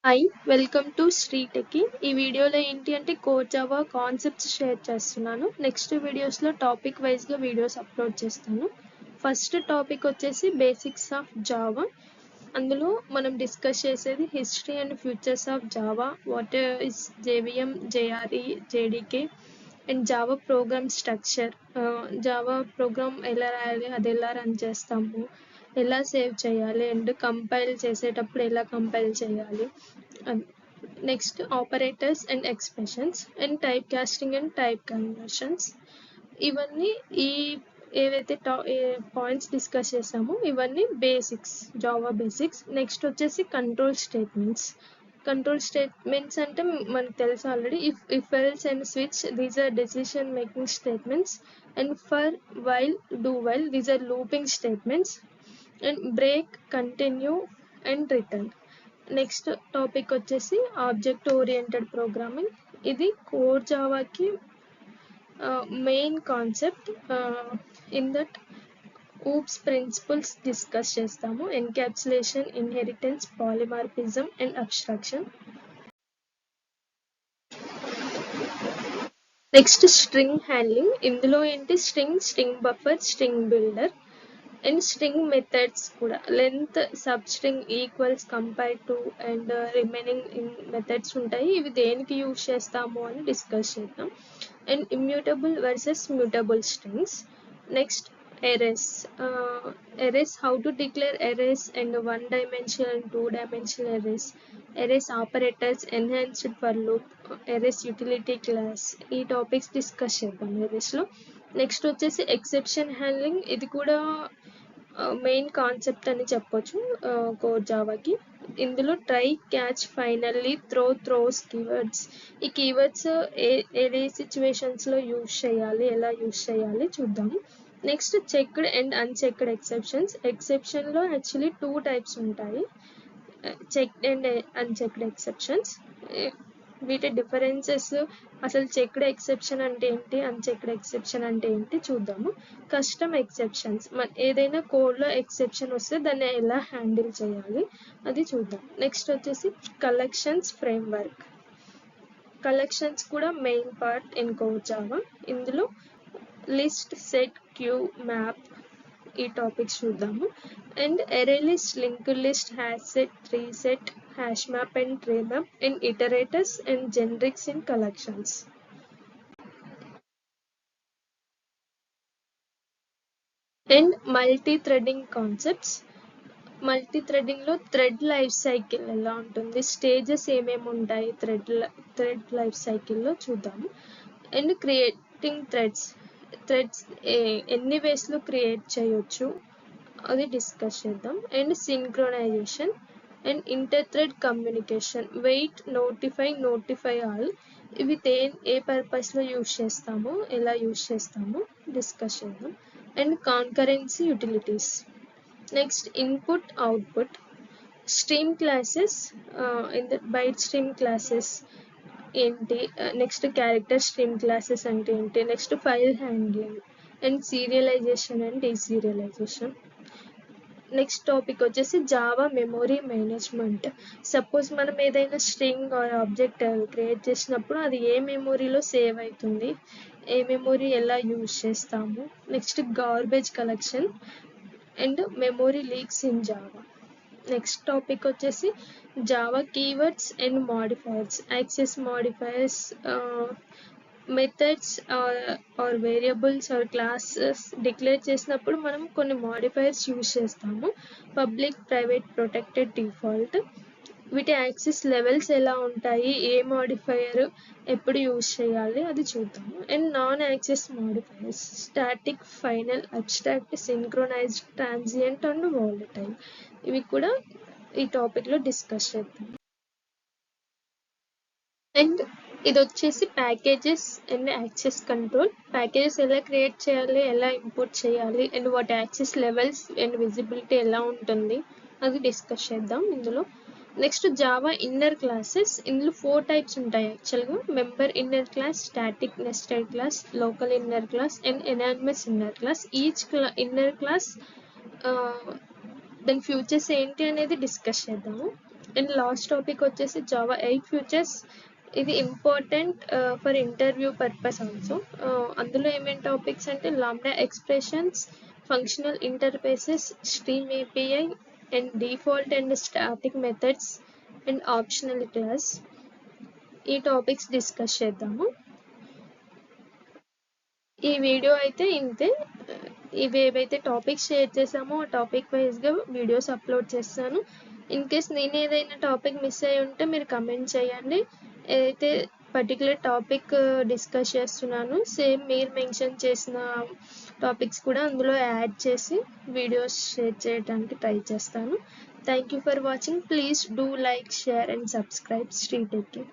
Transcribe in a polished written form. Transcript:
Hi welcome to Shri టెక్కి. ఈ వీడియోలో ఏంటి అంటే కోర్ జావా కాన్సెప్ట్స్ షేర్ చేస్తున్నాను. నెక్స్ట్ వీడియోస్లో టాపిక్ వైజ్గా వీడియోస్ అప్లోడ్ చేస్తాను. ఫస్ట్ టాపిక్ వచ్చేసి బేసిక్స్ ఆఫ్ జావా. అందులో మనం డిస్కస్ చేసేది history and features of Java, what is JVM, JRE, JDK and Java program structure. Java programme ఎలా రాయాలి, అది ఎలా రన్ చేస్తాము, ఎలా సేవ్ చేయాలి అండ్ కంపైల్ చేసేటప్పుడు ఎలా కంపైల్ చేయాలి. Next operators and expressions and type casting and type conversions. ఇవన్నీ ఈ ఏవైతే పాయింట్స్ డిస్కస్ చేసామో ఇవన్నీ బేసిక్స్, జావా బేసిక్స్. నెక్స్ట్ వచ్చేసి కంట్రోల్ స్టేట్మెంట్స్. కంట్రోల్ స్టేట్మెంట్స్ అంటే మనకు తెలుసు already. If else and switch, these are decision making statements. And for, while, do while, these are looping statements. And break, continue and return. Next topic వచ్చేసి object oriented programming. ఇది core జావాకి main concept. In that oops principles discuss చేస్తాము. Encapsulation, inheritance, polymorphism and abstraction. Next string handling. ఇందులో ఏంటి string buffer, string builder and string methods కూడా. Length, substring, equals, compare to and remaining methods ఉంటాయి. ఇవి దేనికి use చేస్తాము అని discuss చేద్దాం. And immutable versus mutable strings. Next arrays, how to declare arrays and one dimensional and two dimensional arrays operators, enhanced for loop, arrays utility class. ఈ topics discuss చేద్దాం arrays లో. Next వచ్చేసి exception handling. ఇది కూడా main concept అని చెప్పొచ్చు core జావాకి. ఇందులో try, catch, finally, throws keywords. ఈ కీవర్డ్స్ ఏ సిచ్యువేషన్స్లో యూజ్ చేయాలి, ఎలా యూజ్ చేయాలి చూద్దాము. Next checked and unchecked exceptions. ఎక్సెప్షన్లో యాక్చువల్లీ 2 టైప్స్ ఉంటాయి, చెక్డ్ అండ్ అన్చెక్డ్ ఎక్సెప్షన్స్. వీటి డిఫరెన్సెస్, అసలు చెక్డ్ ఎక్సెప్షన్ అంటే ఏంటి, అన్చెక్డ్ ఎక్సెప్షన్ అంటే ఏంటి చూద్దాము. కస్టమ్ ఎక్సెప్షన్స్, ఏదైనా కోడ్లో ఎక్సెప్షన్ వస్తే దాన్ని ఎలా హ్యాండిల్ చేయాలి అది చూద్దాం. నెక్స్ట్ వచ్చేసి కలెక్షన్స్ ఫ్రేమ్వర్క్. కలెక్షన్స్ కూడా main part in core Java. ఇందులో లిస్ట్, సెట్, క్యూ, మ్యాప్, ఈ టాపిక్స్ చూద్దాము. And array list, linked list, hash set, tree set, hash map and tree map, and iterators and generics in collections. And multithreading concepts. Multi థ్రెడింగ్లో thread life cycle ఎలా ఉంటుంది, stages ఏమేమి ఉంటాయి thread life సైకిల్లో చూద్దాము. And creating threads ఎన్ని వేస్లో create చేయొచ్చు అది డిస్కస్ చేద్దాం. And synchronisation and inter thread communication, wait, notify all. ఇవి ఏ పర్పస్లో యూజ్ చేస్తామో, ఎలా యూజ్ చేస్తామో డిస్కస్ చేద్దాం. And concurrency utilities. Next input, output, stream classes, byte stream classes ఏంటి, నెక్స్ట్ క్యారెక్టర్ స్ట్రీమ్ క్లాసెస్ అంటే ఏంటి, next file handling and serialisation and deserialisation. Next topic వచ్చేసి జావా మెమొరీ మేనేజ్మెంట్. సపోజ్ మనం ఏదైనా స్ట్రింగ్ ఆర్ ఆబ్జెక్ట్ క్రియేట్ చేసినప్పుడు అది ఏ మెమొరీలో save అవుతుంది, ఏ మెమొరీ ఎలా యూజ్ చేస్తాము. Next garbage collection and memory leaks in Java. Next topic వచ్చేసి Java keywords and modifiers. Access modifiers, methods or variables or classes declare చేసినప్పుడు మనం కొన్ని మాడిఫైయర్స్ యూజ్ చేస్తాము. Public, private, protected, default. వీటి యాక్సెస్ లెవెల్స్ ఎలా ఉంటాయి, ఏ మాడిఫైయర్ ఎప్పుడు యూజ్ చేయాలి అది చూద్దాము. And non access modifiers, static, final, abstract, synchronised, transient and volatile. ఇవి కూడా ఈ టాపిక్లో డిస్కస్ చేద్దాం. అండ్ ఇది వచ్చేసి packages and access control. Packages ఎలా క్రియేట్ చేయాలి, ఎలా ఇంపోర్ట్ చేయాలి అండ్ వాటి యాక్సెస్ లెవెల్స్ అండ్ విజిబిలిటీ ఎలా ఉంటుంది అది డిస్కస్ చేద్దాం ఇందులో. Next Java inner classes. ఇందులో 4 టైప్స్ ఉంటాయి యాక్చువల్గా. Member inner class, static nested class, local inner class and anonymous inner class. Each inner class దాని ఫ్యూచర్స్ ఏంటి అనేది డిస్కస్ చేద్దాము. అండ్ లాస్ట్ టాపిక్ వచ్చేసి జావా 8 ఫ్యూచర్స్. ఇది important for interview purpose also. అందులో ఏమేమి టాపిక్స్ అంటే lambda expressions, functional interfaces, stream API, and default and static methods, and optional class. ఈ టాపిక్స్ డిస్కస్ చేద్దాము. ఈ వీడియో అయితే ఇంతే. ఇవి ఏవైతే టాపిక్స్ షేర్ చేసామో ఆ టాపిక్ వైజ్గా వీడియోస్ అప్లోడ్ చేస్తాను. ఇన్ కేస్ నేను ఏదైనా టాపిక్ మిస్ అయ్యి ఉంటే మీరు కమెంట్ చేయండి. ఏదైతే పర్టికులర్ టాపిక్ డిస్కస్ చేస్తున్నాను సేమ్ మీరు మెన్షన్ చేసిన టాపిక్స్ కూడా అందులో యాడ్ చేసి వీడియోస్ షేర్ చేయడానికి ట్రై చేస్తాను. Thank you for watching. Please do like, share and subscribe శ్రీటెక్కి.